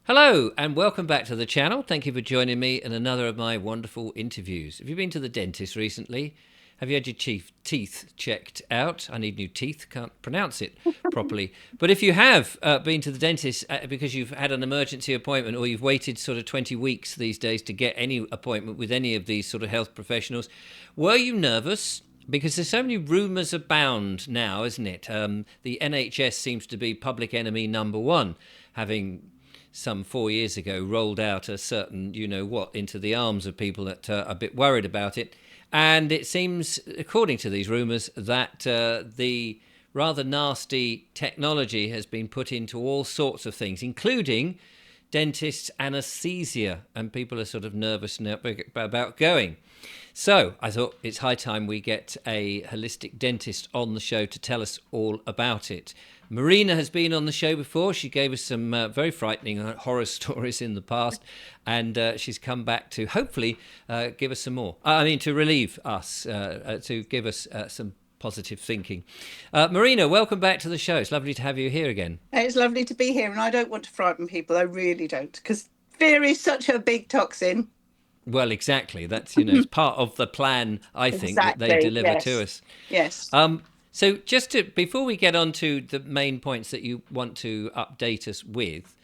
Hello and welcome back to the channel. Thank you for joining me in another of my wonderful interviews. Have you been to the dentist recently? Have you had your teeth checked out? I need new teeth, can't pronounce it properly. But if you have been to the dentist because you've had an emergency appointment or you've waited sort of 20 weeks these days to get any appointment with any of these sort of health professionals, were you nervous? Because there's so many rumours abound now, isn't it? The NHS seems to be public enemy number one, having some 4 years ago rolled out a certain you-know-what into the arms of people that are a bit worried about it. And it seems, according to these rumours, that the rather nasty technology has been put into all sorts of things, including dentists' anaesthesia, and people are sort of nervous now about going. So I thought it's high time we get a holistic dentist on the show to tell us all about it. Marina has been on the show before. She gave us some very frightening horror stories in the past, and she's come back to hopefully give us some more. To relieve us, to give us some positive thinking. Marina, welcome back to the show. It's lovely to have you here again. It's lovely to be here, and I don't want to frighten people. I really don't, because fear is such a big toxin. Well, exactly. That's, it's part of the plan, I think, that they Exactly. deliver to Yes. us. Yes. So just before we get on to the main points that you want to update us with,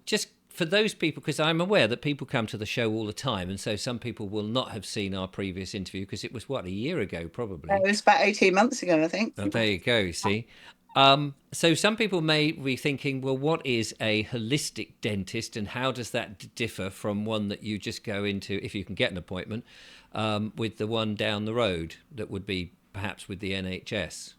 just for those people, because I'm aware that people come to the show all the time, and so some people will not have seen our previous interview because it was, a year ago probably. It was about 18 months ago, I think. Oh, there you go, you see. So some people may be thinking, well, what is a holistic dentist and how does that differ from one that you just go into, if you can get an appointment, with the one down the road that would be perhaps with the NHS?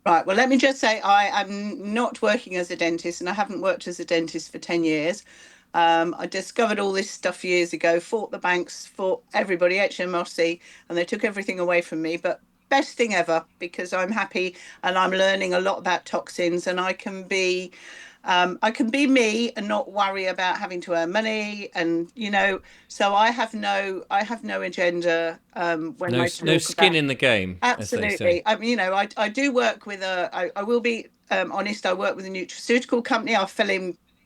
Right. Well, let me just say I am not working as a dentist, and I haven't worked as a dentist for 10 years. I discovered all this stuff years ago, fought the banks, fought everybody, HMRC, and they took everything away from me. But best thing ever, because I'm happy and I'm learning a lot about toxins, and I can be me and not worry about having to earn money, and so I have no agenda when No, I no talk skin about. in the game, as they say. Absolutely. I do work with I will be honest, I work with a nutraceutical company.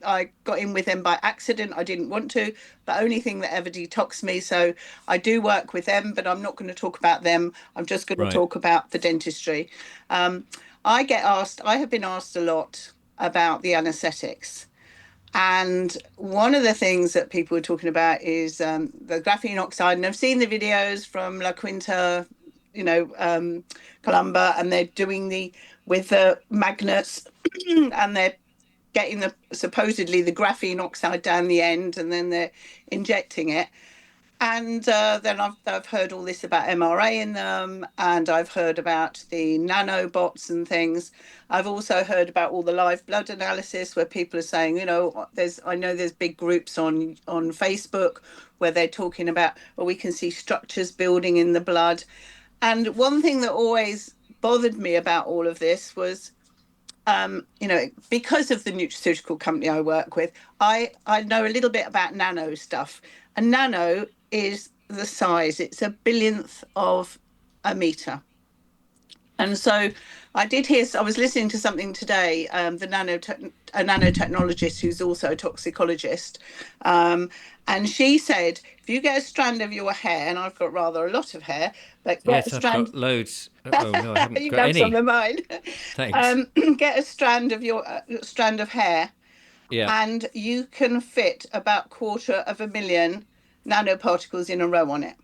I got in with them by accident. I didn't want to. The only thing that ever detoxed me. So I do work with them, but I'm not going to talk about them. I'm just going to Right. talk about the dentistry. Um, I have been asked a lot about the anesthetics. And one of the things that people are talking about is the graphene oxide. And I've seen the videos from La Quinta, you know, um, Columba, and they're doing the with the magnets, and they're getting the supposedly the graphene oxide down the end, and then they're injecting it. And then I've heard all this about MRA in them, and I've heard about the nanobots and things. I've also heard about all the live blood analysis where people are saying, I know there's big groups on Facebook where they're talking about, well, we can see structures building in the blood. And one thing that always bothered me about all of this was, because of the nutraceutical company I work with, I know a little bit about nano stuff. And nano is the size, it's a billionth of a meter. And so I was listening to something today, a nanotechnologist who's also a toxicologist. And she said, if you get a strand of your hair, and I've got rather a lot of hair, but get a Yes, I've strand, got loads. Oh no, I haven't you got know some any. of mine, Thanks. get a strand of your strand of hair, Yeah. and you can fit about 250,000 nanoparticles in a row on it.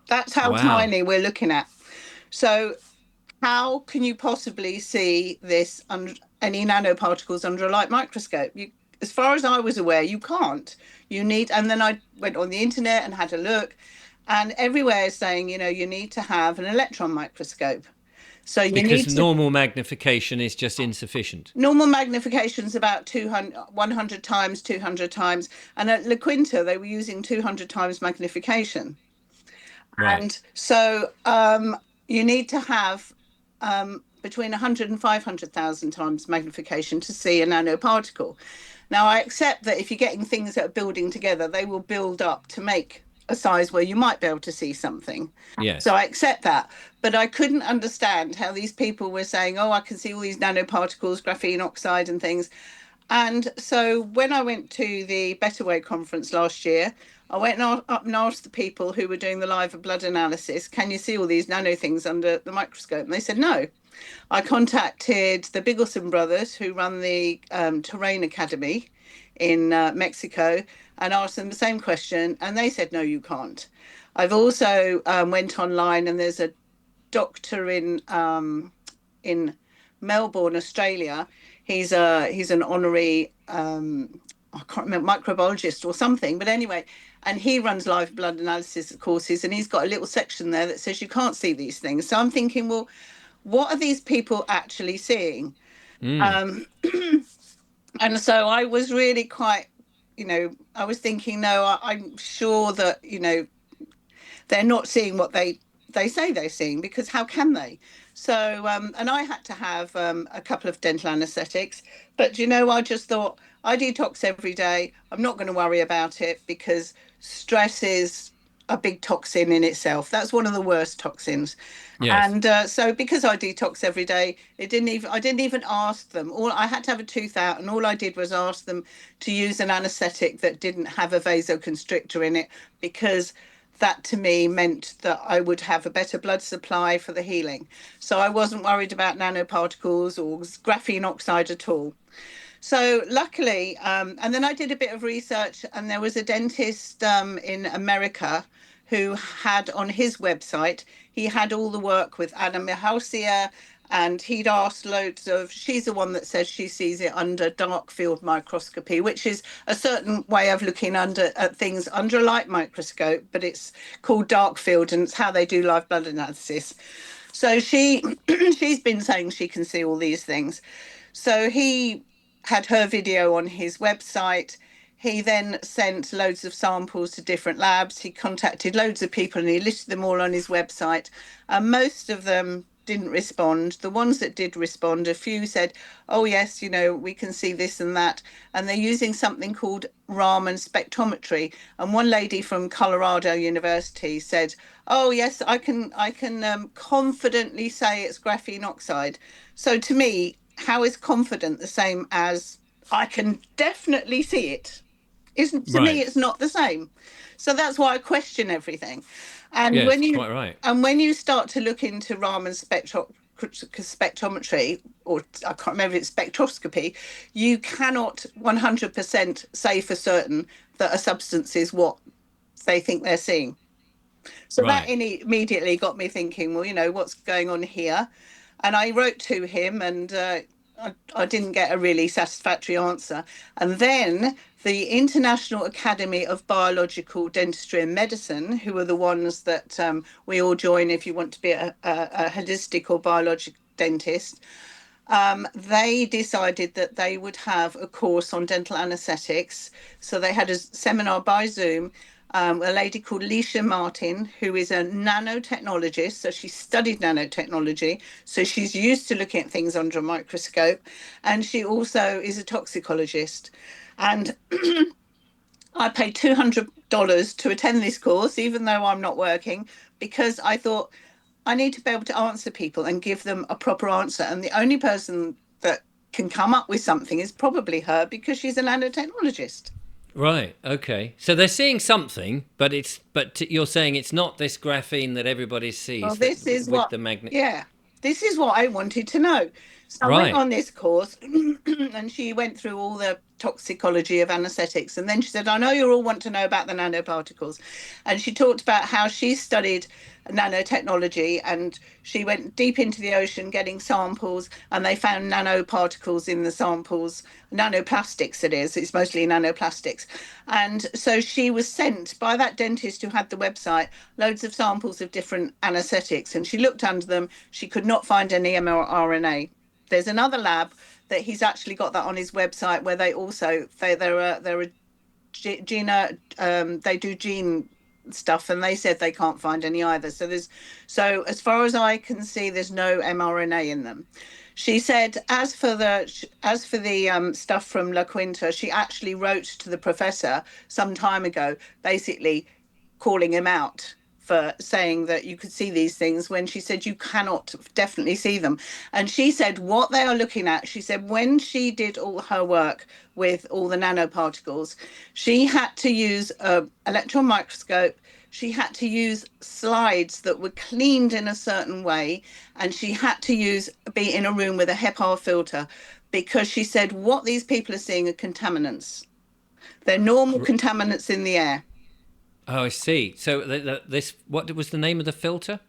That's how Wow. tiny we're looking at. So how can you possibly see this under any nanoparticles under a light microscope? As far as I was aware, you can't. And then I went on the internet and had a look, and everywhere is saying, you need to have an electron microscope. So you Because need to. normal magnification is just insufficient. Normal magnification is about 200, 100 times, 200 times. And at La Quinta, they were using 200 times magnification. Right. And so you need to have between 100 and 500,000 times magnification to see a nanoparticle. Now, I accept that if you're getting things that are building together, they will build up to make a size where you might be able to see something. So Yes. I accept that. But I couldn't understand how these people were saying, oh, I can see all these nanoparticles, graphene oxide and things. And so when I went to the Better Way conference last year, I went up and asked the people who were doing the live blood analysis, can you see all these nano things under the microscope? And they said no. I contacted the Biggleson brothers who run the Terrain Academy in Mexico and asked them the same question, and they said no, you can't. I've also went online, and there's a doctor in Melbourne, Australia. He's an honorary I can't remember, microbiologist or something, but anyway, and he runs live blood analysis courses, and he's got a little section there that says you can't see these things. So I'm thinking, well, what are these people actually seeing? Mm. Um, and so I was really quite, I was thinking, no, I'm sure that, they're not seeing what they say they're seeing, because how can they? So and I had to have a couple of dental anesthetics, but I just thought I detox every day. I'm not going to worry about it, because stress is a big toxin in itself. That's one of the worst toxins. Yes. And so because I detox every day, I didn't even ask them. All I had to have a tooth out, and all I did was ask them to use an anesthetic that didn't have a vasoconstrictor in it, because that to me meant that I would have a better blood supply for the healing. So I wasn't worried about nanoparticles or graphene oxide at all. So luckily, and then I did a bit of research, and there was a dentist in America who had on his website, he had all the work with anaesthesia, and he'd asked loads of, she's the one that says she sees it under dark field microscopy, which is a certain way of looking under at things under a light microscope, but it's called dark field, and it's how they do live blood analysis. So she's been saying she can see all these things. So he had her video on his website. He then sent loads of samples to different labs. He contacted loads of people, and he listed them all on his website. And most of them didn't respond. The ones that did respond, a few said, oh, yes, we can see this and that. And they're using something called Raman spectrometry. And one lady from Colorado University said, oh, yes, I can confidently say it's graphene oxide. So to me, how is confident the same as I can definitely see it? Isn't, to me, Right. it's not the same. So that's why I question everything. And Yes, quite right. when you start to look into Raman spectrometry, or I can't remember if it's spectroscopy, you cannot 100% say for certain that a substance is what they think they're seeing. So that Right. immediately got me thinking, well, what's going on here? And I wrote to him, and I didn't get a really satisfactory answer. And then the International Academy of Biological Dentistry and Medicine, who are the ones that we all join if you want to be a holistic or biologic dentist, they decided that they would have a course on dental anesthetics. So they had a seminar by Zoom. A lady called Leisha Martin, who is a nanotechnologist. So she studied nanotechnology. So she's used to looking at things under a microscope. And she also is a toxicologist. And I paid $200 to attend this course, even though I'm not working, because I thought I need to be able to answer people and give them a proper answer. And the only person that can come up with something is probably her, because she's a nanotechnologist. Right. Okay. So they're seeing something, but you're saying it's not this graphene that everybody Well, sees that this is with what, the magnet. yeah, this is what I wanted to know. So I went Right. on this course, and she went through all the toxicology of anesthetics. And then she said, I know you all want to know about the nanoparticles. And she talked about how she studied nanotechnology, and she went deep into the ocean getting samples, and they found nanoparticles in the samples, nanoplastics it is, it's mostly nanoplastics. And so she was sent by that dentist who had the website loads of samples of different anesthetics, and she looked under them. She could not find any mRNA. There's another lab that he's actually got that on his website, where they also they're a Gina, they do gene stuff, and they said they can't find any either. So as far as I can see, there's no mRNA in them. She said, as for the stuff from La Quinta, she actually wrote to the professor some time ago, basically calling him out for saying that you could see these things when she said you cannot definitely see them. And she said what they are looking at, she said when she did all her work with all the nanoparticles, she had to use an electron microscope. She had to use slides that were cleaned in a certain way, and she had to be in a room with a HEPA filter, because she said what these people are seeing are contaminants. They're normal contaminants in the air. Oh, I see. So this, what was the name of the filter?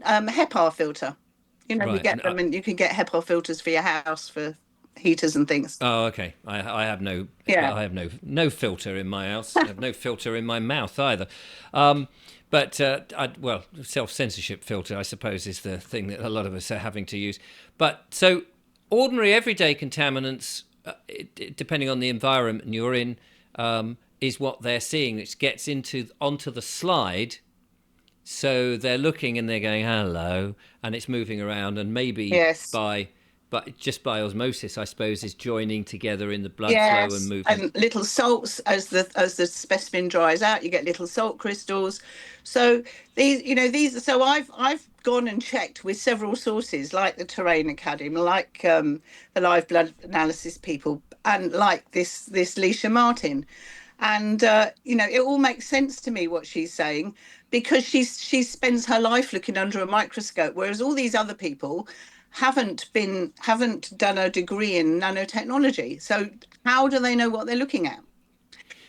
HEPA filter. You know, you Right. get them, and you can get HEPA filters for your house for heaters and things. Oh, okay. I have no, Yeah. I have no filter in my house. I have no filter in my mouth either. Um, but well, self-censorship filter, I suppose, is the thing that a lot of us are having to use. But so ordinary everyday contaminants, depending on the environment you're in, is what they're seeing. It gets onto the slide. So they're looking and they're going hello, and it's moving around, and maybe Yes. but just by osmosis, I suppose, is joining together in the blood flow and Yes, movement. and little salts as the specimen dries out, you get little salt crystals. So so I've gone and checked with several sources like the Terrain Academy, like the live blood analysis people, and like this Leisha Martin. And it all makes sense to me what she's saying, because she spends her life looking under a microscope, whereas all these other people haven't done a degree in nanotechnology. So how do they know what they're looking at?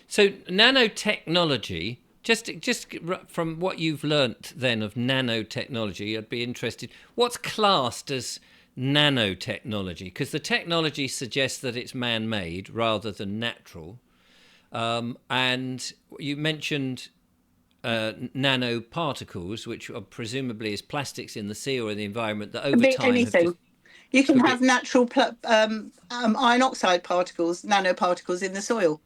So nanotechnology, just from what you've learnt then of nanotechnology, I'd be interested. What's classed as nanotechnology? Because the technology suggests that it's man-made rather than natural. And you mentioned nanoparticles, which are presumably is plastics in the sea or in the environment that Could over be time have just anything. You can could have be natural iron oxide particles, nanoparticles in the soil.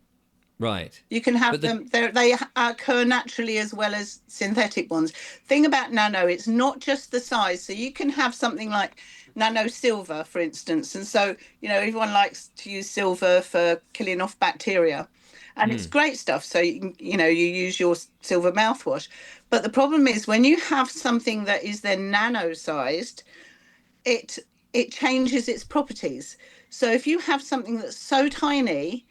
right. You can have But the them. They occur naturally as well as synthetic ones. Thing about nano, it's not just the size. So you can have something like nano silver, for instance. And so, everyone likes to use silver for killing off bacteria. And it's great stuff. So you use your silver mouthwash. But the problem is when you have something that is then nano sized, it it changes its properties. So if you have something that's so tiny,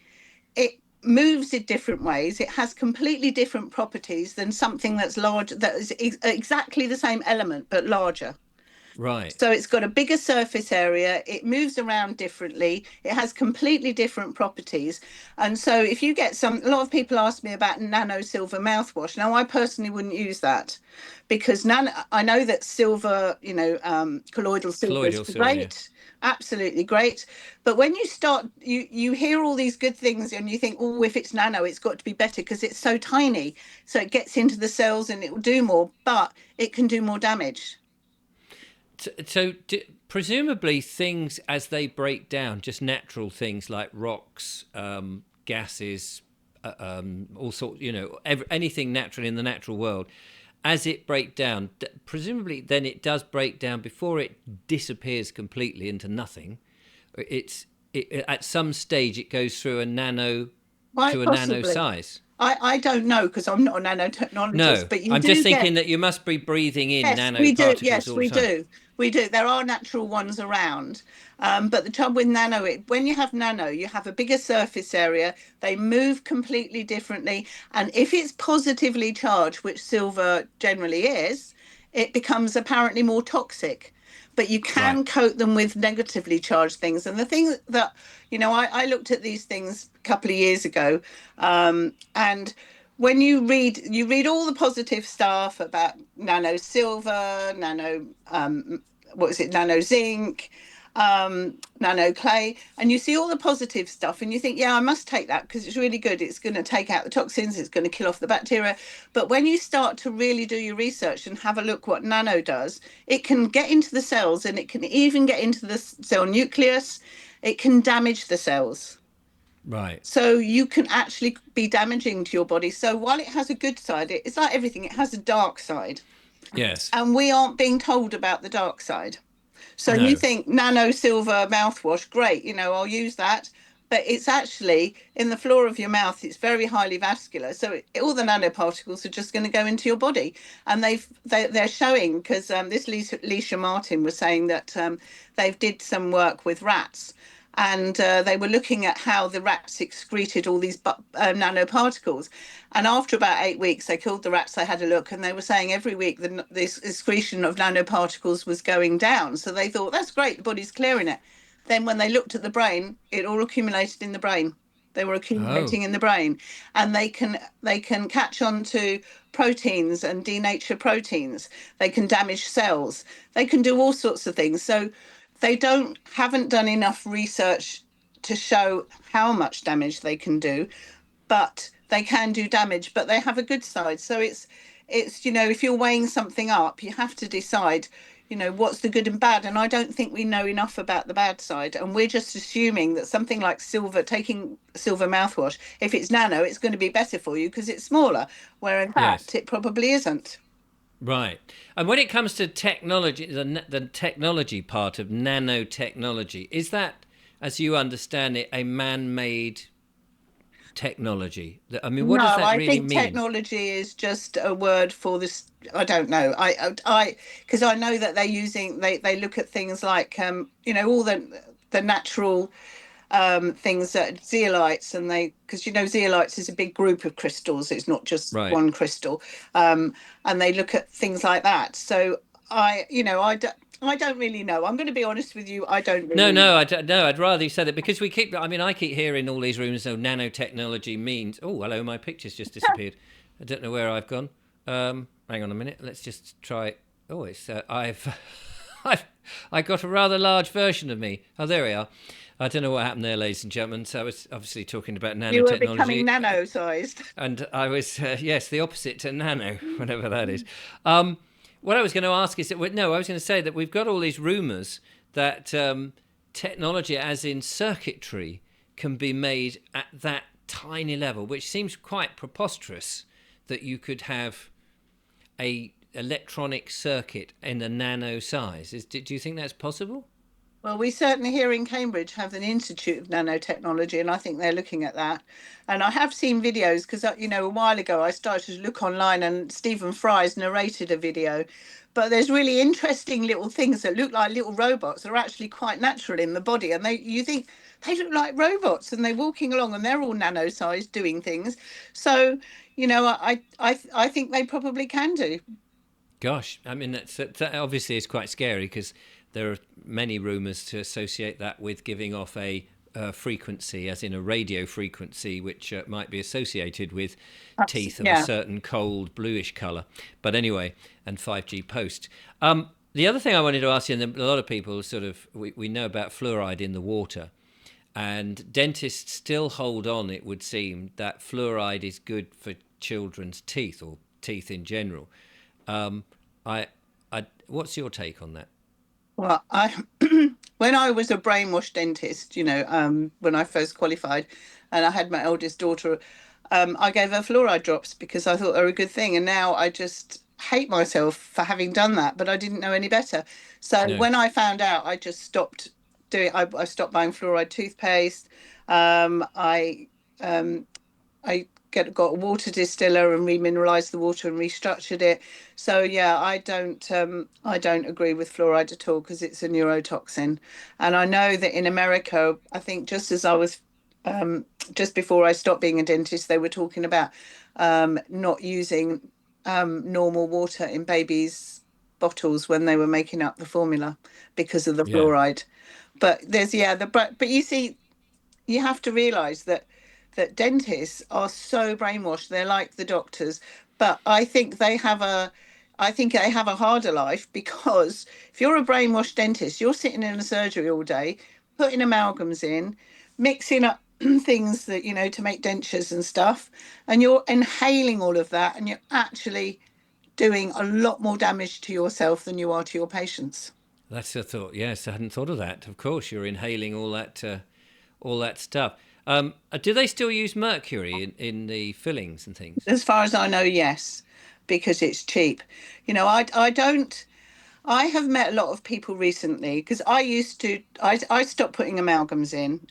it moves in different ways. It has completely different properties than something that's large, that is exactly the same element but larger. right. So it's got a bigger surface area, it moves around differently, it has completely different properties. And so if you get a lot of people ask me about nano silver mouthwash. Now, I personally wouldn't use that, because I know that silver, colloidal silver is Colloidal silver, yeah. great, absolutely great. But when you start, you hear all these good things and you think, oh, if it's nano, it's got to be better because it's so tiny. So it gets into the cells and it will do more, but it can do more damage. So presumably things as they break down, just natural things like rocks, gases, all sorts, anything natural in the natural world, as it break down, presumably then it does break down before it disappears completely into nothing. At some stage it goes through a nano to Quite a nano possibly. size. I don't know because I'm not a nanotechnologist, No, but you I'm just do get, thinking that you must be breathing in yes, we do. nanoparticles Yes, all the we time. do. We do. There are natural ones around. But the trouble with nano, when you have nano, you have a bigger surface area. They move completely differently. And if it's positively charged, which silver generally is, it becomes apparently more toxic. But you Right. can coat them with negatively charged things. And the thing that, I looked at these things a couple of years ago, and when you read all the positive stuff about nano silver, nano what is it, nano zinc, nano clay, and you see all the positive stuff and you think, yeah, I must take that because it's really good, it's going to take out the toxins, it's going to kill off the bacteria. But when you start to really do your research and have a look what nano does, it can get into the cells and it can even get into the cell nucleus. It can damage the cells, Right. so you can actually be damaging to your body. So while it has a good side, it's like everything, it has a dark side. Yes. And we aren't being told about the dark side. So you No. think nano silver mouthwash, great, I'll use that. but it's actually in the floor of your mouth. It's very highly vascular, so all the nanoparticles are just going to go into your body. And they're showing, because this Lisa Martin was saying that they've did some work with rats, and they were looking at how the rats excreted all these nanoparticles. And after about 8 weeks, they killed the rats. They had a look, and they were saying every week this excretion of nanoparticles was going down. So they thought, that's great, the body's clearing it. Then when they looked at the brain, it all accumulated in the brain. They were Oh, accumulating in the brain, and they can catch on to proteins and denature proteins. They can damage cells. They can do all sorts of things. So they don't haven't done enough research to show how much damage they can do, but they can do damage, but they have a good side. So it's if you're weighing something up, you have to decide, what's the good and bad. And I don't think we know enough about the bad side. And we're just assuming that something like silver, taking silver mouthwash, if it's nano, it's going to be better for you because it's smaller, where in yes. fact it probably isn't. Right. And when it comes to technology, the technology part of nanotechnology, is that, as you understand it, a man made technology? I mean, what does No, that I really think mean? technology is just a word for this. I don't know. Because I know that they look at things like, all the natural things that zeolites, and because zeolites is a big group of crystals. It's not just Right. one crystal, um, and they look at things like that. So I don't really know. I'm going to be honest with you. I don't No, really know. no, no. I'd rather you said it because we keep. I mean, I keep hearing all these rumors. of nanotechnology means. Oh, hello, my picture's just disappeared. I don't know where I've gone. Hang on a minute. Let's just try. Oh, it's. I've, I got a rather large version of me. Oh, there we are. I don't know what happened there, ladies and gentlemen. So I was obviously talking about You were becoming nanotechnology, nano-sized. and I was yes, the opposite to nano, whatever that is. Um, what I was going to ask is that no, I was going to say that we've got all these rumours that technology, as in circuitry, can be made at that tiny level, which seems quite preposterous. That you could have a electronic circuit in a nano size. Do you think that's possible? Well, we certainly here in Cambridge have an Institute of Nanotechnology, and I think they're looking at that. And I have seen videos because, a while ago I started to look online, and Stephen Fry's narrated a video. But there's really interesting little things that look like little robots that are actually quite natural in the body. And you think they look like robots, and they're walking along and they're all nano-sized doing things. So, I think they probably can do. Gosh, I mean that obviously is quite scary because there are many rumours to associate that with giving off a frequency, as in a radio frequency, which might be associated with teeth of a Yeah. certain cold bluish colour. But anyway, and 5G post. The other thing I wanted to ask you, and a lot of people sort of we know about fluoride in the water, and dentists still hold on. It would seem that fluoride is good for children's teeth or teeth in general. Um, I, what's your take on that? Well, when I was a brainwash dentist, when I first qualified, and I had my eldest daughter, I gave her fluoride drops because I thought they were a good thing. And now I just hate myself for having done that, but I didn't know any better. So No. when I found out, I just stopped doing. I stopped buying fluoride toothpaste. I got a water distiller and remineralized the water and restructured it. So yeah, I don't agree with fluoride at all because it's a neurotoxin. And I know that in America, I think just as I was just before I stopped being a dentist, they were talking about not using normal water in babies' bottles when they were making up the formula because of the Yeah. fluoride. But but you see, you have to realize that dentists are so brainwashed. They're like the doctors, but I think they have a harder life because if you're a brainwashed dentist, you're sitting in a surgery all day, putting amalgams in, mixing up things that to make dentures and stuff, and you're inhaling all of that, and you're actually doing a lot more damage to yourself than you are to your patients. That's a thought. Yes, I hadn't thought of that. Of course, you're inhaling all that stuff. Do they still use mercury in the fillings and things? As far as I know, yes, because it's cheap. I don't. I have met a lot of people recently because I stopped putting amalgams in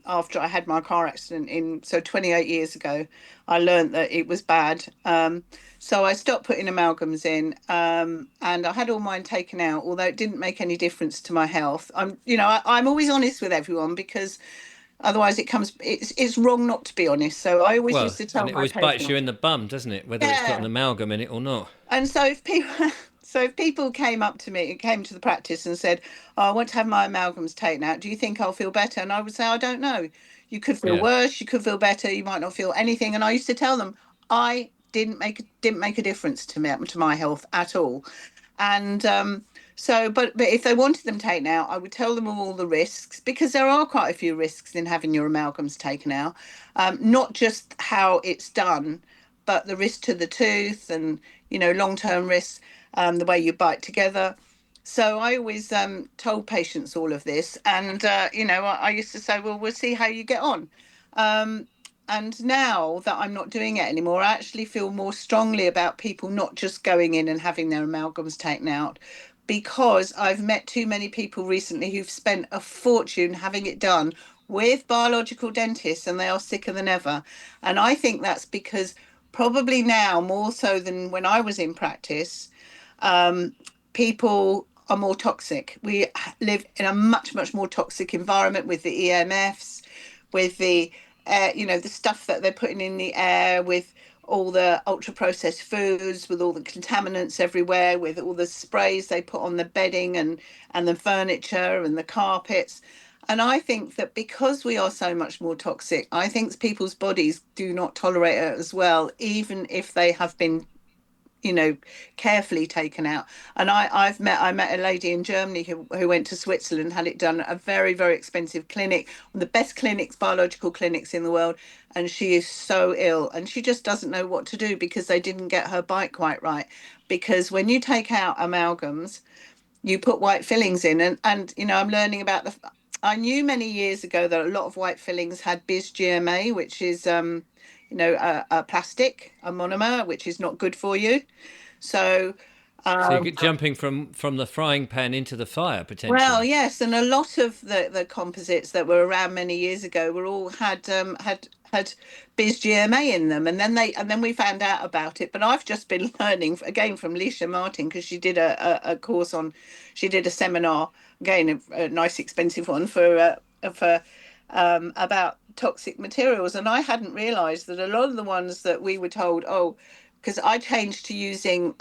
after I had my car accident so 28 years ago. I learned that it was bad. So I stopped putting amalgams in, and I had all mine taken out, although it didn't make any difference to my health. I'm always honest with everyone because otherwise it's wrong not to be honest. So I always used Well, to tell and it my always bites you patients, in the bum, doesn't it? Whether it's got an yeah. amalgam in it or not. And so if people so if people came up to me, came to the practice and said, "Oh, I want to have my amalgams taken out. Do you think I'll feel better?" And I would say, "I don't know. You could feel Yeah. worse, you could feel better, you might not feel anything." And I used to tell them I didn't make a difference to my health at all. And but if they wanted them taken out, I would tell them all the risks because there are quite a few risks in having your amalgams taken out. Not just how it's done, but the risk to the tooth and long-term risks, the way you bite together. So I always told patients all of this, and I used to say, well, we'll see how you get on. Um, and now that I'm not doing it anymore, I actually feel more strongly about people not just going in and having their amalgams taken out, because I've met too many people recently who've spent a fortune having it done with biological dentists and they are sicker than ever. And I think that's because probably now more so than when I was in practice, um, people are more toxic. We live in a much, much more toxic environment with the EMFs, with the stuff that they're putting in the air, with all the ultra processed foods, with all the contaminants everywhere, with all the sprays they put on the bedding and the furniture and the carpets. And I think that because we are so much more toxic, I think people's bodies do not tolerate it as well, even if they have been you know carefully taken out. And I met a lady in Germany who went to Switzerland, had it done at a very, very expensive clinic, one of the best clinics, biological clinics in the world. And she is so ill and she just doesn't know what to do because they didn't get her bite quite right. Because when you take out amalgams, you put white fillings in, and I'm learning about I knew many years ago that a lot of white fillings had BIS-GMA, which is a plastic, a monomer, which is not good for you. So So you're um, jumping from the frying pan into the fire well, potentially. yes, and a lot of the composites that were around many years ago were all had BIS-GMA in them, and then we found out about it. But I've just been learning again from Leisha Martin because she did a course on, she did a seminar again, a nice expensive one for about toxic materials, and I hadn't realised that a lot of the ones that we were told, oh, because I changed to using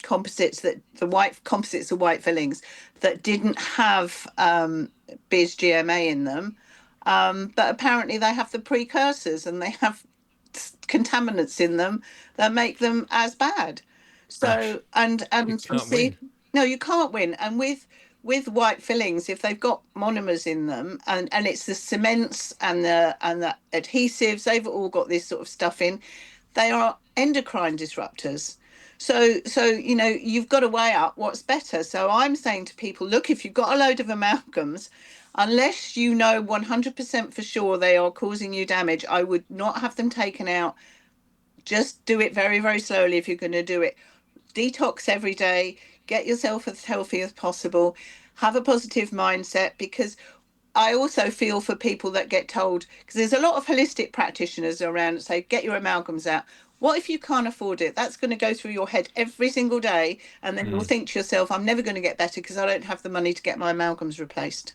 composites that the white composites or white fillings that didn't have BIS-GMA in them. But apparently they have the precursors and they have contaminants in them that make them as bad. Gosh, So and you you can't see, win. no, you can't win. And with white fillings, if they've got monomers in them, and it's the cements and the adhesives, they've all got this sort of stuff in. They are endocrine disruptors. So you've got to weigh up what's better. So I'm saying to people, look, if you've got a load of amalgams, unless you know 100% for sure they are causing you damage, I would not have them taken out. Just do it very, very slowly if you're going to do it. Detox every day, get yourself as healthy as possible, have a positive mindset, because I also feel for people that get told, because there's a lot of holistic practitioners around that say, get your amalgams out. What if you can't afford it? That's going to go through your head every single day. And then you'll Mm. think to yourself, I'm never going to get better because I don't have the money to get my amalgams replaced.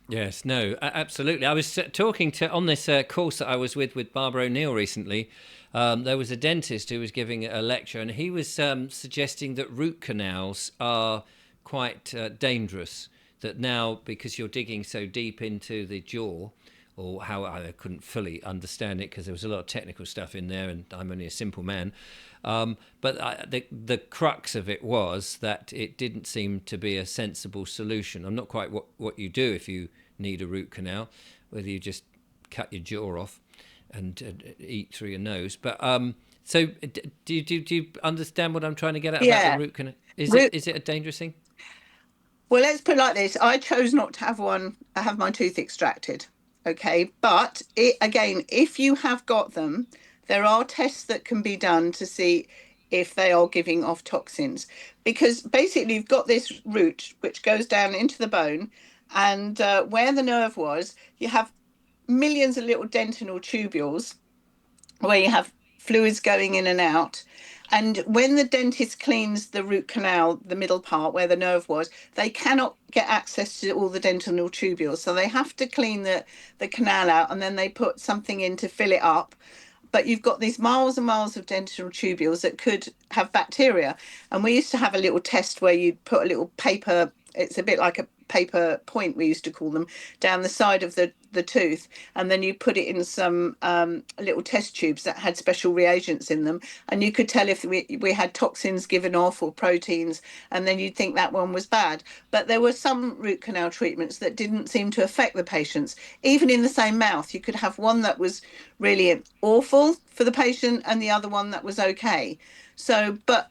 Yes, no, absolutely. I was talking to on this course that I was with Barbara O'Neill recently. There was a dentist who was giving a lecture, and he was suggesting that root canals are quite dangerous. That now, because you're digging so deep into the jaw, or how I couldn't fully understand it because there was a lot of technical stuff in there, and I'm only a simple man. But the crux of it was that it didn't seem to be a sensible solution. I'm not quite what you do if you need a root canal, whether you just cut your jaw off and eat through your nose. But so do you understand what I'm trying to get at about the Yeah. root canal? Is it Root. is it a dangerous thing? Well, let's put it like this. I chose not to have one, have my tooth extracted. Okay. But again, if you have got them, there are tests that can be done to see. if they are giving off toxins, because basically you've got this root which goes down into the bone, and where the nerve was, you have millions of little dentinal tubules where you have fluids going in and out. And when the dentist cleans the root canal, the middle part where the nerve was, they cannot get access to all the dentinal tubules. So they have to clean the canal out, and then they put something in to fill it up. But you've got these miles and miles of dentinal tubules that could have bacteria. And we used to have a little test where you'd put a little paper, it's a bit like a paper point, we used to call them, down the side of the tooth, and then you put it in some little test tubes that had special reagents in them, and you could tell if we had toxins given off or proteins, and then you'd think that one was bad. But there were some root canal treatments that didn't seem to affect the patients. Even in the same mouth, you could have one that was really awful for the patient and the other one that was okay. So, but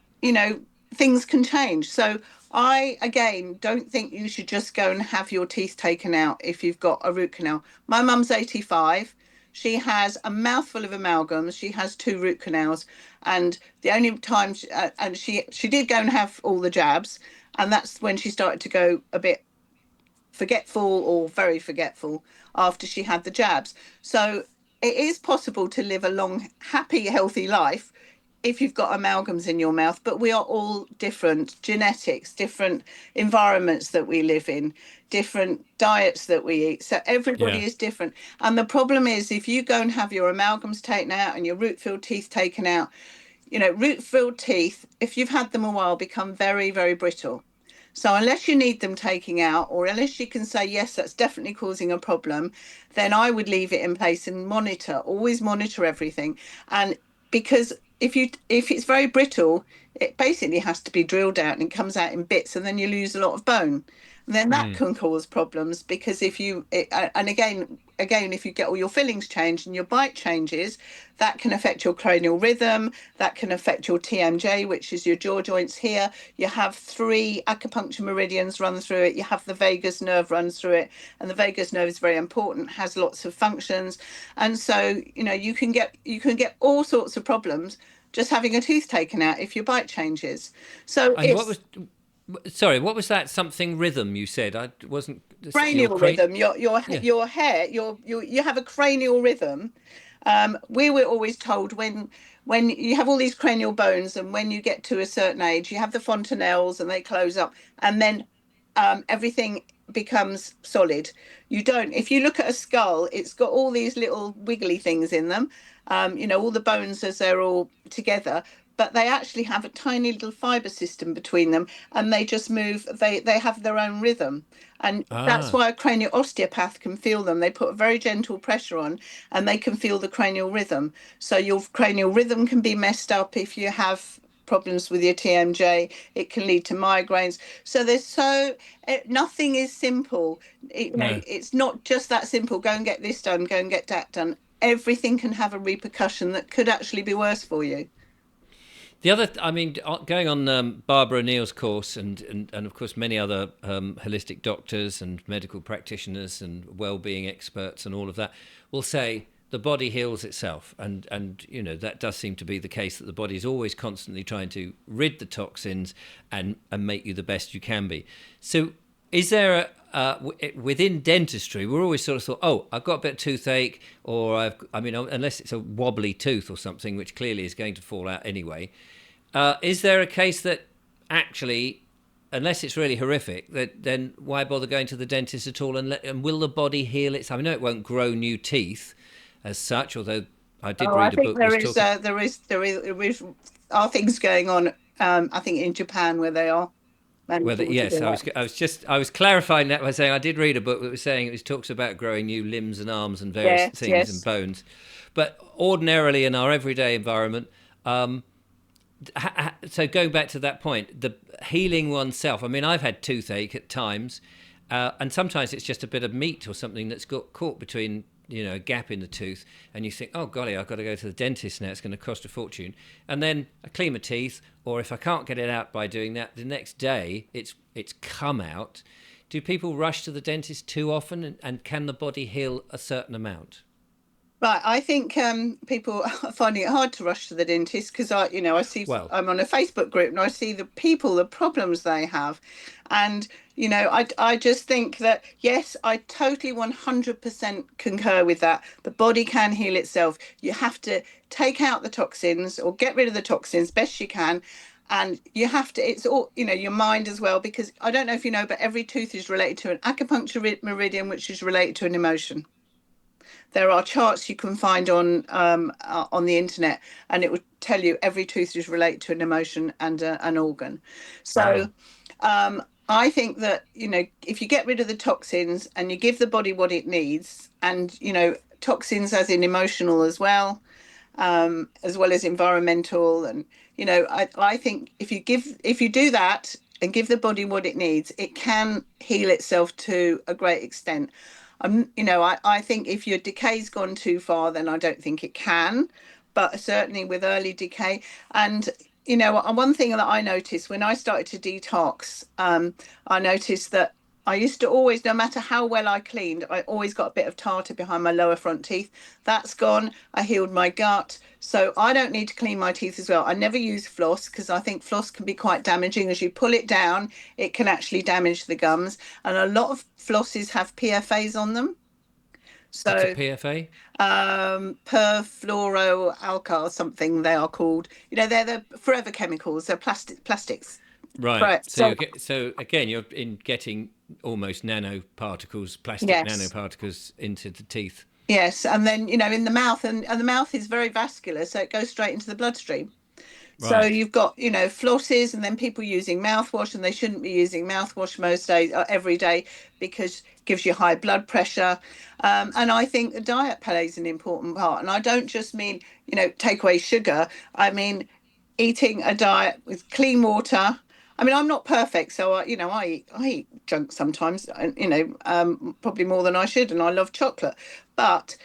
things can change. So I, again, don't think you should just go and have your teeth taken out if you've got a root canal. My mum's 85. She has a mouthful of amalgams. She has two root canals. And the only time, and she did go and have all the jabs. And that's when she started to go a bit forgetful or very forgetful after she had the jabs. So it is possible to live a long, happy, healthy life if you've got amalgams in your mouth, but we are all different. Genetics, different environments that we live in, different diets that we eat. So everybody Yeah. is different. And the problem is, if you go and have your amalgams taken out and your root filled teeth taken out, root filled teeth, if you've had them a while, become very, very brittle. So unless you need them taking out, or unless you can say, yes, that's definitely causing a problem, then I would leave it in place and monitor, always monitor everything. And because if it's very brittle, it basically has to be drilled out and it comes out in bits, and then you lose a lot of bone. And then that Mm. can cause problems, because and again, if you get all your fillings changed and your bite changes, that can affect your cranial rhythm, that can affect your TMJ, which is your jaw joints here. You have three acupuncture meridians run through it. You have the vagus nerve runs through it, and the vagus nerve is very important, has lots of functions. And so, you can get all sorts of problems just having a tooth taken out if your bite changes. So And what it's was, sorry, what was that something rhythm you said? I wasn't, your cranial crane. rhythm. Yeah. Your hair, you have a cranial rhythm. We were always told, when you have all these cranial bones, and when you get to a certain age, you have the fontanelles and they close up, and then everything becomes solid. You don't. If you look at a skull, it's got all these little wiggly things in them. All the bones as they're all together, but they actually have a tiny little fiber system between them, and they just move. They have their own rhythm, and that's Ah. why a cranial osteopath can feel them. They put a very gentle pressure on, and they can feel the cranial rhythm. So your cranial rhythm can be messed up if you have problems with your TMJ. It can lead to migraines. So nothing is simple. No. It's not just that simple. Go and get this done. Go and get that done. Everything can have a repercussion that could actually be worse for you. The other, I mean, going on Barbara Neal's course, and of course many other holistic doctors and medical practitioners and well-being experts and all of that will say the body heals itself, and that does seem to be the case, that the body is always constantly trying to rid the toxins and make you the best you can be. So, is there within dentistry, we're always sort of thought, oh, I've got a bit of toothache, or unless it's a wobbly tooth or something, which clearly is going to fall out anyway. Is there a case that actually, unless it's really horrific, that then why bother going to the dentist at all? And will the body heal itself? I know it won't grow new teeth as such, although I did Oh, I read a think book that there was is, talking. are things going on. I think in Japan where they are Whether managing to yes, do that. I was clarifying that by saying I did read a book that was saying, it was talks about growing new limbs and arms and various Yes, things and yes. bones, but ordinarily in our everyday environment. So going back to that point, the healing oneself. I mean, I've had toothache at times, and sometimes it's just a bit of meat or something that's got caught between a gap in the tooth, and you think, oh golly, I've got to go to the dentist now. It's going to cost a fortune. And then I clean my teeth, or if I can't get it out by doing that, the next day it's come out. Do people rush to the dentist too often, and can the body heal a certain amount? Right, I think people are finding it hard to rush to the dentist because I see Well, I'm on a Facebook group and I see the people, the problems they have, and I just think that yes, I totally 100% concur with that. The body can heal itself. You have to take out the toxins or get rid of the toxins best you can, and you have to. It's all your mind as well because I don't know if you know, but every tooth is related to an acupuncture meridian, which is related to an emotion. There are charts you can find on the internet, and it would tell you every tooth is related to an emotion and an organ. So wow. I think that if you get rid of the toxins and you give the body what it needs, and toxins as in emotional as well as environmental, and I think if you do that and give the body what it needs, it can heal itself to a great extent. I think if your decay's gone too far, then I don't think it can, but certainly with early decay. And one thing that I noticed when I started to detox, I noticed that I used to always, no matter how well I cleaned, I always got a bit of tartar behind my lower front teeth. That's gone. I healed my gut. So I don't need to clean my teeth as well. I never use floss because I think floss can be quite damaging. As you pull it down, it can actually damage the gums. And a lot of flosses have PFAs on them. What's a So PFA? perfluoroalkyl something they are called. They're the forever chemicals. They're plastics. Right. Right. So So so again, you're in getting almost nanoparticles, plastic yes. nanoparticles into the teeth. Yes, and then in the mouth, and the mouth is very vascular, so it goes straight into the bloodstream. So Right. you've got, flosses, and then people using mouthwash, and they shouldn't be using mouthwash most days, every day, because it gives you high blood pressure. And I think the diet plays an important part. And I don't just mean, take away sugar. I mean, eating a diet with clean water. I mean, I'm not perfect, so I eat junk sometimes, probably more than I should, and I love chocolate. But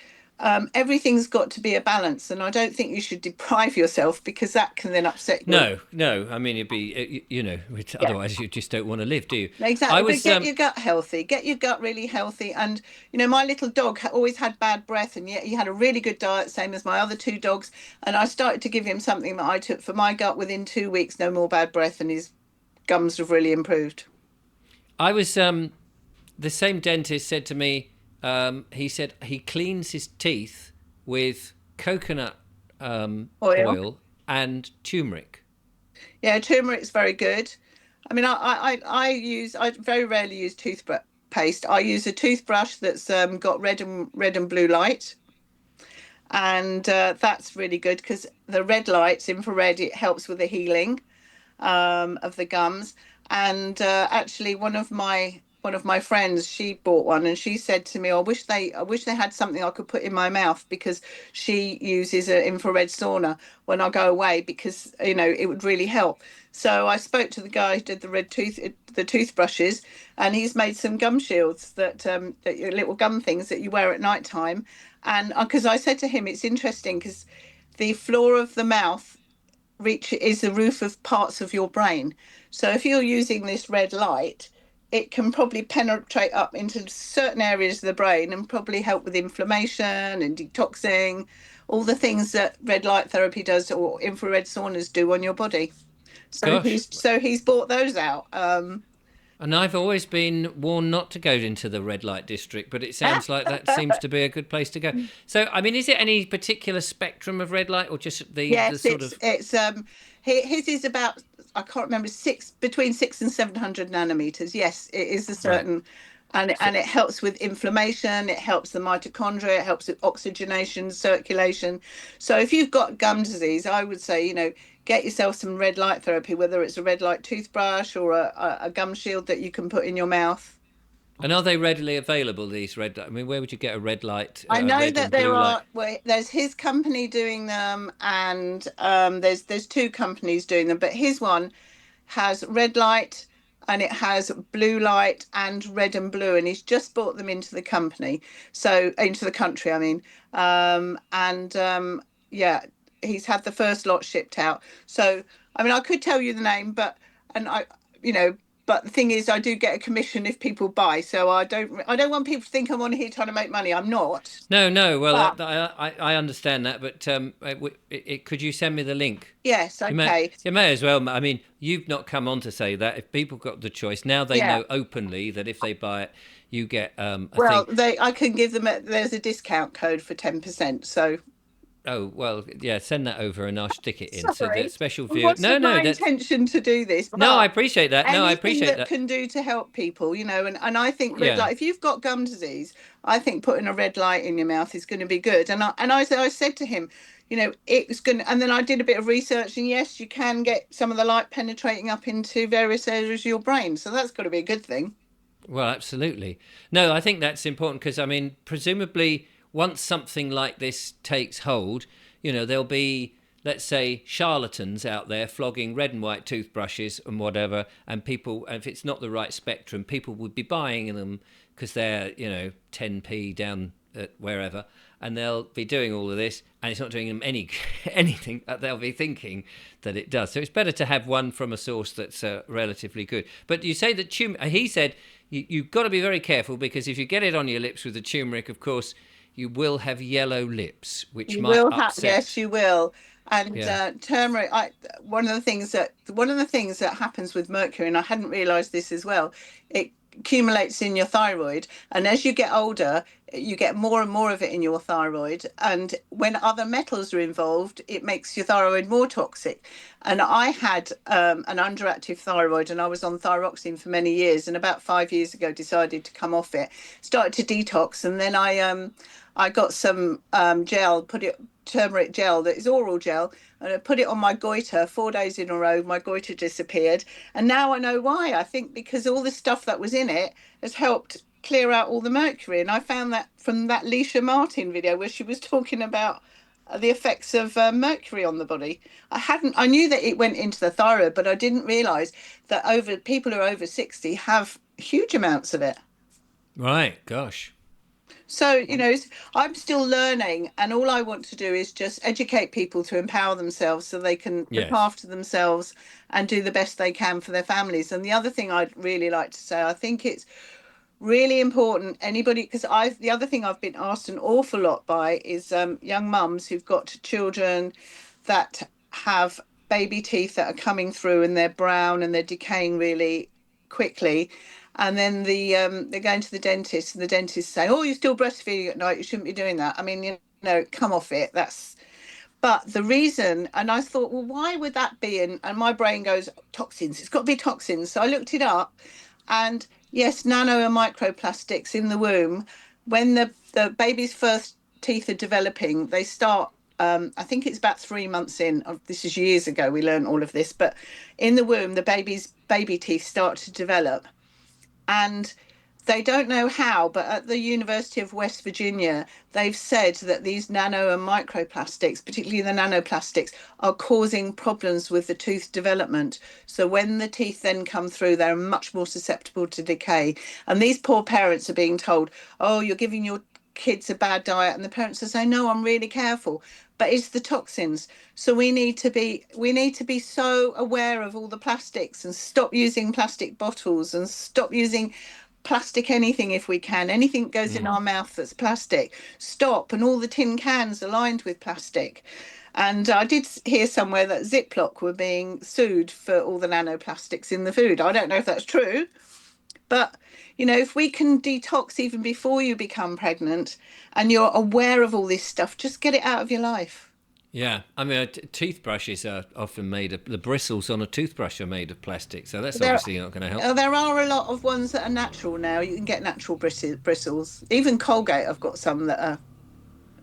everything's got to be a balance, and I don't think you should deprive yourself because that can then upset your. No, no. I mean, it'd be Yeah, otherwise you just don't want to live, do you? I exactly. But was get your gut healthy, get your gut really healthy. And my little dog always had bad breath, and yet he had a really good diet, same as my other two dogs. And I started to give him something that I took for my gut. Within 2 weeks, no more bad breath, and his gums have really improved. I was the same dentist said to me. He said he cleans his teeth with coconut Oil. oil and turmeric. Yeah, turmeric's very good. I mean, I very rarely use toothpaste. I use a toothbrush that's got red and blue light, and that's really good because the red light's infrared. It helps with the healing of the gums. And actually, one of my friends, she bought one, and she said to me, I wish they had something I could put in my mouth because she uses an infrared sauna when I go away because it would really help. So I spoke to the guy who did the toothbrushes, and he's made some gum shields that little gum things that you wear at night time. And because I said to him, it's interesting because the floor of the mouth reach is the roof of parts of your brain. So if you're using this red light, it can probably penetrate up into certain areas of the brain and probably help with inflammation and detoxing, all the things that red light therapy does or infrared saunas do on your body. So Gosh, he's bought those out. and I've always been warned not to go into the red light district, but it sounds like that seems to be a good place to go. So, I mean, is it any particular spectrum of red light, or just the Yes, sort it's of it's his is about, I can't remember, six between 6 and 700 nanometers. Yes, it is a right? certain, and So, it helps with inflammation. It helps the mitochondria. It helps with oxygenation, circulation. So if you've got gum disease, I would say get yourself some red light therapy, whether it's a red light toothbrush or a gum shield that you can put in your mouth. and are they readily available? These red light. I mean, where would you get a red light, I know red that and there blue light? are, well, there's his company doing them, and there's two companies doing them, but his one has red light and it has blue light and red and blue, and he's just brought them into the company, so into the country, I mean, and yeah, he's had the first lot shipped out. So I mean, I could tell you the name, but and I, you know. But the thing is, I do get a commission if people buy. So I don't want people to think I'm on here trying to make money. I'm not. No, no. Well, But I understand that, but could you send me the link? yes, okay. You may as well. I mean, you've not come on to say that. If people got the choice now, they Yeah. know openly that if they buy it, you get. I Well, think. I can give them there's a discount code for 10%. So Oh well, yeah. Send that over, and I'll stick it in. So the sorry, special it view. No, wasn't no. my That's intention to do this, no. I but appreciate that. No, I anything appreciate that that. can do to help people, and I think Yeah. like if you've got gum disease, I think putting a red light in your mouth is going to be good. And I said to him, it was going to, and then I did a bit of research, and yes, you can get some of the light penetrating up into various areas of your brain, so that's got to be a good thing. Well, absolutely. No, I think that's important because, I mean, presumably once something like this takes hold, there'll be, let's say, charlatans out there flogging red and white toothbrushes and whatever. And people, if it's not the right spectrum, people would be buying them because they're, 10p down at wherever. And they'll be doing all of this, and it's not doing them anything. They'll be thinking that it does. So it's better to have one from a source that's relatively good. But you say that he said you've got to be very careful because if you get it on your lips with the turmeric, of course, you will have yellow lips, which You might will have, yes, upset. you will. And Yeah. turmeric, one of the things that happens with mercury, and I hadn't realised this as well, it accumulates in your thyroid, and as you get older, you get more and more of it in your thyroid. And when other metals are involved, it makes your thyroid more toxic. And I had an underactive thyroid, and I was on thyroxine for many years. And about 5 years ago, decided to come off it, started to detox, and then I got some gel, put it turmeric gel that is oral gel, and I put it on my goiter 4 days in a row. My goiter disappeared, and now I know why. I think because all the stuff that was in it has helped clear out all the mercury, and I found that from that Leisha Martin video where she was talking about the effects of mercury on the body. I knew that it went into the thyroid, but I didn't realize that over people who are over 60 have huge amounts of it. Right. Gosh. So, I'm still learning, and all I want to do is just educate people to empower themselves so they can look Yes. after themselves and do the best they can for their families. And the other thing I'd really like to say, I think it's really important anybody, because I the other thing I've been asked an awful lot by is young mums who've got children that have baby teeth that are coming through and they're brown and they're decaying really quickly, and then they're going to the dentist and the dentist saying, oh, you're still breastfeeding at night, you shouldn't be doing that. I mean, come off it. That's But the reason, and I thought, well, why would that be? And my brain goes, toxins, it's got to be toxins. So I looked it up, and yes, nano and microplastics in the womb, when the baby's first teeth are developing, they start. I think it's about 3 months in. This is years ago. We learned all of this, but in the womb, the baby's baby teeth start to develop, and they don't know how, but at the University of West Virginia, they've said that these nano and microplastics, particularly the nanoplastics, are causing problems with the tooth development. So when the teeth then come through, they're much more susceptible to decay. And these poor parents are being told, oh, you're giving your kids a bad diet, and the parents are saying, no, I'm really careful. But it's the toxins. So we need to be so aware of all the plastics and stop using plastic bottles and stop using plastic anything if we can. Anything that goes in Mm. our mouth that's plastic, stop. And all the tin cans are lined with plastic. And I did hear somewhere that Ziploc were being sued for all the nanoplastics in the food. I don't know if that's true, but if we can detox even before you become pregnant and you're aware of all this stuff, just get it out of your life. Yeah, I mean, toothbrushes are often made of the bristles on a toothbrush are made of plastic, so that's There, obviously not going to help. there are a lot of ones that are natural now. You can get natural bristles. Even Colgate, I've got some that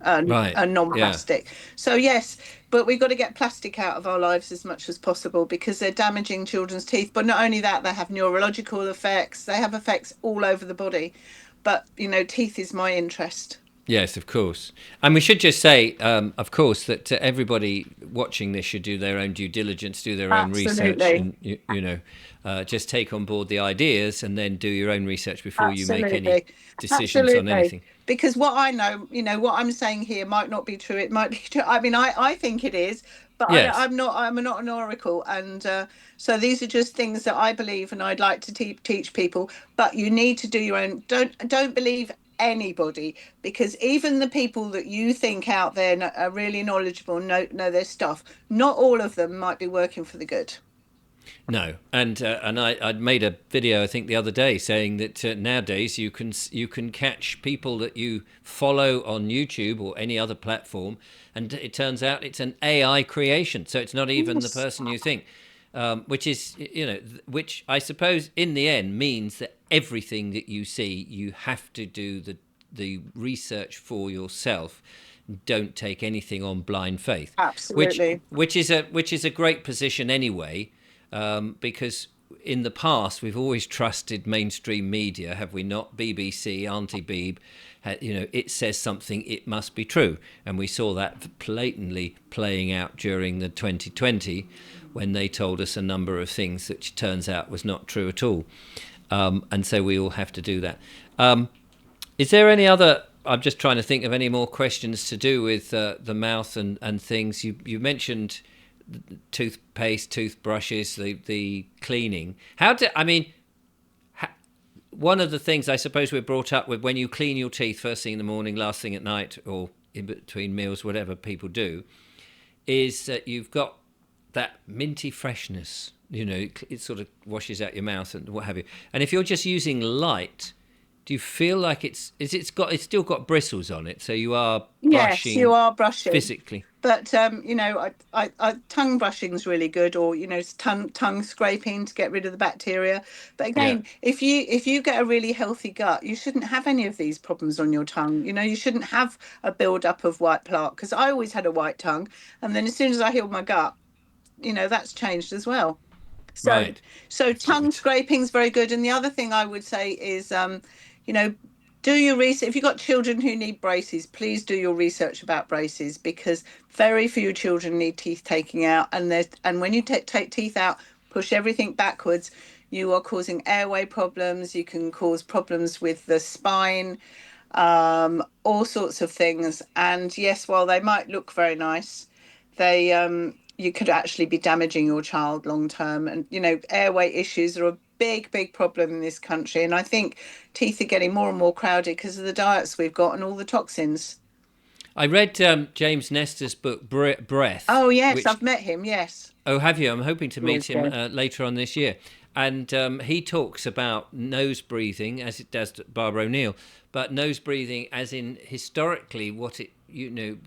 Right. are Yeah. non-plastic. So yes, but we've got to get plastic out of our lives as much as possible because they're damaging children's teeth. But not only that, they have neurological effects. They have effects all over the body. But teeth is my interest. Yes, of course. And we should just say, of course, that everybody watching this should do their own due diligence, do their own research, Absolutely. and just take on board the ideas, and then do your own research before you make any Absolutely. decisions on Absolutely. anything. because what I know, what I'm saying here might not be true. It might be true. I mean, I think it is, but Yes. I'm not an oracle. And so these are just things that I believe and I'd like to teach people. But you need to do your own. Don't believe anybody, because even the people that you think out there are really knowledgeable, know their stuff. Not all of them might be working for the good. No, and I'd made a video I think the other day saying that nowadays you can catch people that you follow on YouTube or any other platform, and it turns out it's an AI creation, so it's not even the Yes. person you think, which is which I suppose in the end means that everything that you see you have to do the research for yourself. Don't take anything on blind faith, which Absolutely. which is a great position anyway, because in the past we've always trusted mainstream media, have we not? BBC, Auntie Beeb, it says something, it must be true, and we saw that blatantly playing out during the 2020 when they told us a number of things that turns out was not true at all, and so we all have to do that. Is there any other? I'm just trying to think of any more questions to do with the mouth and things. You mentioned toothpaste, toothbrushes, the cleaning. I mean, one of the things I suppose we're brought up with, when you clean your teeth first thing in the morning, last thing at night, or in between meals, whatever people do, is that you've got that minty freshness. It sort of washes out your mouth and what have you. And if you're just using light, do you feel like it's still got bristles on it, so you are Yes, you brushing are brushing. physically? But tongue brushing is really good, or tongue scraping to get rid of the bacteria. But Yeah, again, if you get a really healthy gut, you shouldn't have any of these problems on your tongue. You shouldn't have a build-up of white plaque, because I always had a white tongue, and then as soon as I healed my gut, that's changed as well. So right. so That's tongue good. scraping is very good. And the other thing I would say is, you know, do your research. If you've got children who need braces, please do your research about braces, because very few children need teeth taking out. And when you take teeth out, push everything backwards, you are causing airway problems. You can cause problems with the spine, all sorts of things. And yes, while they might look very nice, they you could actually be damaging your child long term. And airway issues are a big, big problem in this country. And I think teeth are getting more and more crowded because of the diets we've got and all the toxins. I read James Nestor's book Breath, Oh yes, which I've met him. Yes. oh, have you? I'm hoping to meet Years him ago. later on this year. And he talks about nose breathing, as it does Barbara O'Neill, but nose breathing as in historically what it,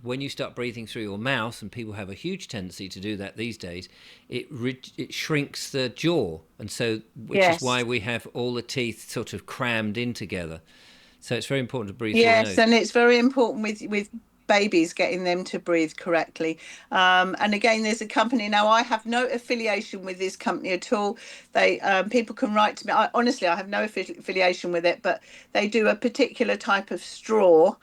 when you start breathing through your mouth, and people have a huge tendency to do that these days, it shrinks the jaw. And so, which is why Yes. we have all the teeth sort of crammed in together. So it's very important to breathe through your Yes, nose. and it's very important with babies, getting them to breathe correctly. And again, there's a company now. I have no affiliation with this company at all. They People can write to me. Honestly, I have no affiliation with it, but they do a particular type of straw,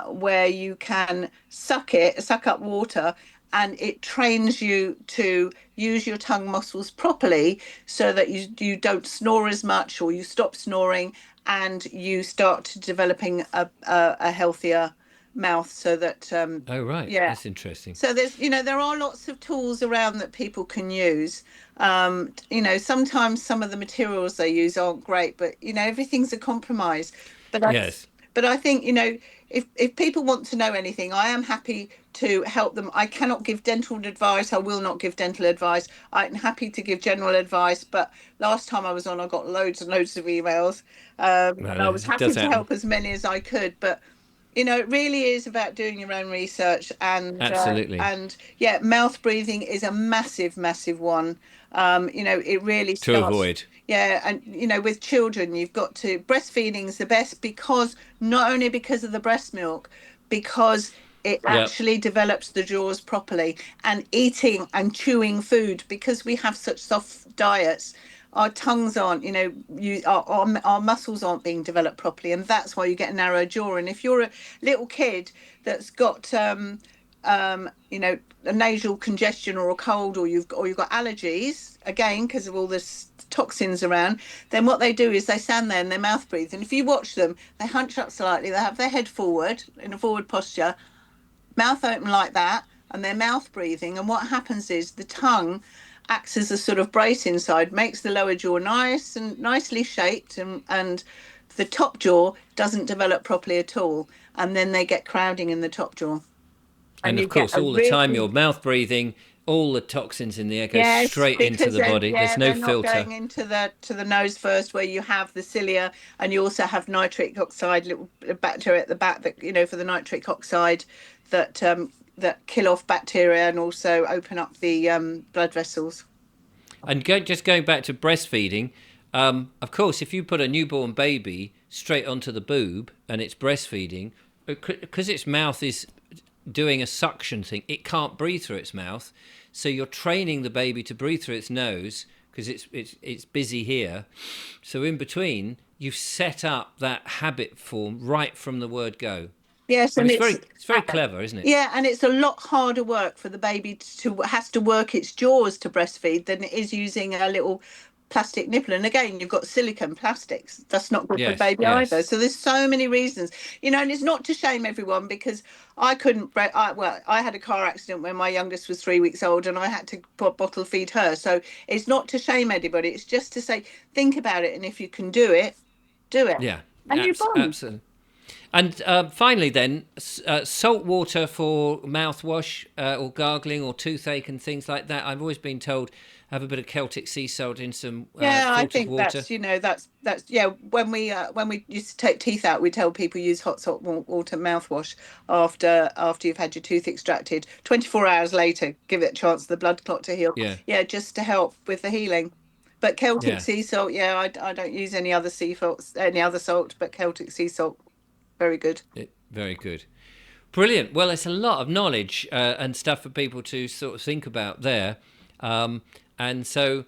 where you can suck up water. And it trains you to use your tongue muscles properly, so that you don't snore as much, or you stop snoring, and you start developing a healthier mouth, so that Oh, right. yeah. That's interesting. So there are lots of tools around that people can use. Sometimes some of the materials they use aren't great, but everything's a compromise. But I Yes. but I think, if people want to know anything, I am happy to help them. I cannot give dental advice. I will not give dental advice. I'm happy to give general advice, but last time I was on, I got loads and loads of emails, and Well, I was it happy does to happen. help as many as I could. But it really is about doing your own research, Absolutely. and yeah, mouth breathing is a massive, massive one. It really To starts. avoid. Yeah, and with children, you've got to breastfeeding is the best, because not only because of the breast milk, because it Yep. actually develops the jaws properly, and eating and chewing food, because we have such soft diets. Our tongues aren't, our muscles aren't being developed properly, and that's why you get a narrow jaw. And if you're a little kid that's got a nasal congestion or a cold, or you've got allergies again because of all this toxins around, then what they do is they stand there and they mouth breathe. And if you watch them, they hunch up slightly, they have their head forward in a forward posture, mouth open like that, and they're mouth breathing. And what happens is the tongue acts as a sort of brace inside, makes the lower jaw nice and nicely shaped, and the top jaw doesn't develop properly at all. And then they get crowding in the top jaw. And And you of get course, a all the time really you're mouth breathing, all the toxins in the air go yes, straight into because the body. There's no they're not filter. going into the nose first, where you have the cilia, and you also have nitric oxide, little bacteria at the back that for the nitric oxide that kill off bacteria and also open up the blood vessels. And just going back to breastfeeding, of course, if you put a newborn baby straight onto the boob and it's breastfeeding, because its mouth is doing a suction thing, it can't breathe through its mouth. So you're training the baby to breathe through its nose because it's busy here. So in between, you've set up that habit form right from the word go. Yes, I mean, and it's very clever, isn't it? yeah, and it's a lot harder work for the baby to has to work its jaws to breastfeed than it is using a little plastic nipple. And again, you've got silicone plastics. That's not good for the Yes, baby either. yes, So there's so many reasons, and it's not to shame everyone because I couldn't. I had a car accident when my youngest was 3 weeks old, and I had to bottle feed her. So it's not to shame anybody. It's just to say, think about it, and if you can do it, yeah, and you're fine. absolutely. And finally, then, salt water for mouthwash or gargling or toothache and things like that. I've always been told have a bit of Celtic sea salt in some Yeah, I filtered think water. that's yeah. When we used to take teeth out, we tell people use hot salt water mouthwash after you've had your tooth extracted. 24 hours later, give it a chance for the blood clot to heal. Yeah, Yeah, just to help with the healing. But Celtic yeah, sea salt, yeah, I don't use any other any other salt, but Celtic sea salt, very good. very good. Brilliant. Well, it's a lot of knowledge and stuff for people to sort of think about there. And so,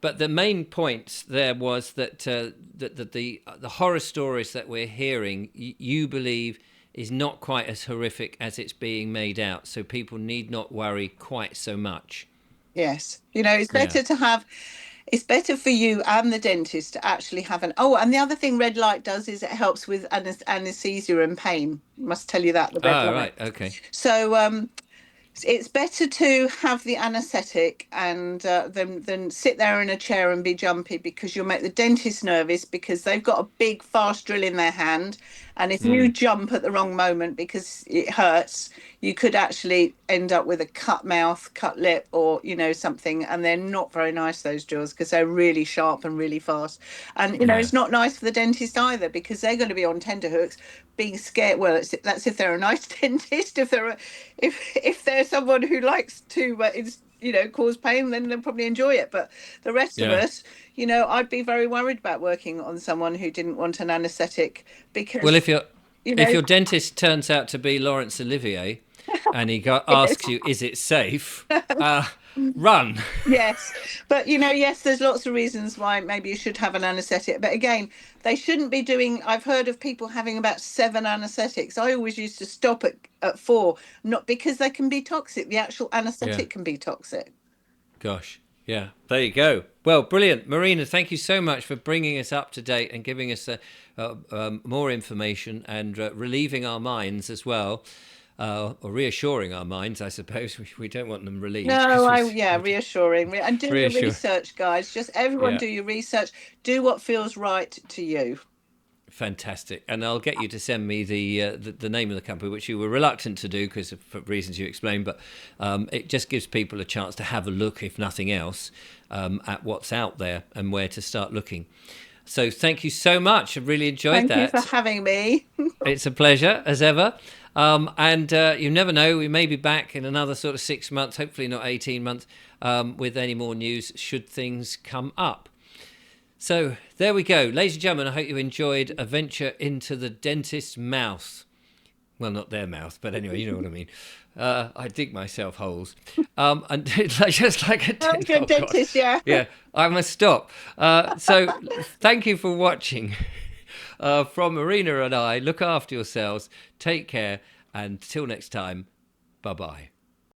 but the main point there was that the horror stories that we're hearing, you believe is not quite as horrific as it's being made out. So people need not worry quite so much. Yes, Yeah. it's better for you and the dentist to actually have and the other thing red light does is it helps with anesthesia and pain. Must tell you that, the red Ah, light. right. Okay. So it's better to have the anaesthetic and than sit there in a chair and be jumpy because you'll make the dentist nervous because they've got a big fast drill in their hand, and if you jump at the wrong moment because it hurts, you could actually end up with a cut mouth, cut lip, or something. And they're not very nice, those drills, because they're really sharp and really fast. And Yeah. it's not nice for the dentist either because they're going to be on tenterhooks, being scared. Well, that's if they're a nice dentist. If they're someone who likes to cause pain, then they'll probably enjoy it. But the rest of Yeah. us, I'd be very worried about working on someone who didn't want an anaesthetic Well, because you if know your dentist turns out to be Laurence Olivier, and he yes. asks you, "Is it safe?" Uh, run. Yes, but yes, there's lots of reasons why maybe you should have an anaesthetic. But again, they shouldn't be doing. I've heard of people having about 7 anaesthetics. I always used to stop at 4, not because they can be toxic. The actual Yeah. anaesthetic can be toxic. Gosh. Yeah. There you go. Well, brilliant, Marina. Thank you so much for bringing us up to date and giving us more information and relieving our minds as well. Or reassuring our minds, I suppose. We don't want them relieved No, because yeah, reassuring. And do your reassure. research, guys. Just everyone Yeah, do your research. Do what feels right to you. fantastic. And I'll get you to send me the name of the company, which you were reluctant to do because for reasons you explained. But it just gives people a chance to have a look, if nothing else, at what's out there and where to start looking. So thank you so much. I really enjoyed Thank you for that. having me. It's a pleasure, as ever. And you never know, we may be back in another sort of 6 months, hopefully not 18 months, with any more news should things come up. So there we go. Ladies and gentlemen, I hope you enjoyed a venture into the dentist's mouth. Well, not their mouth, but anyway, you know what I mean. I dig myself holes. And just like a Oh, dentist. good Oh, God. dentist, yeah. Yeah, I must stop. So thank you for watching. From Marina and I, look after yourselves, take care, and till next time, Bye bye.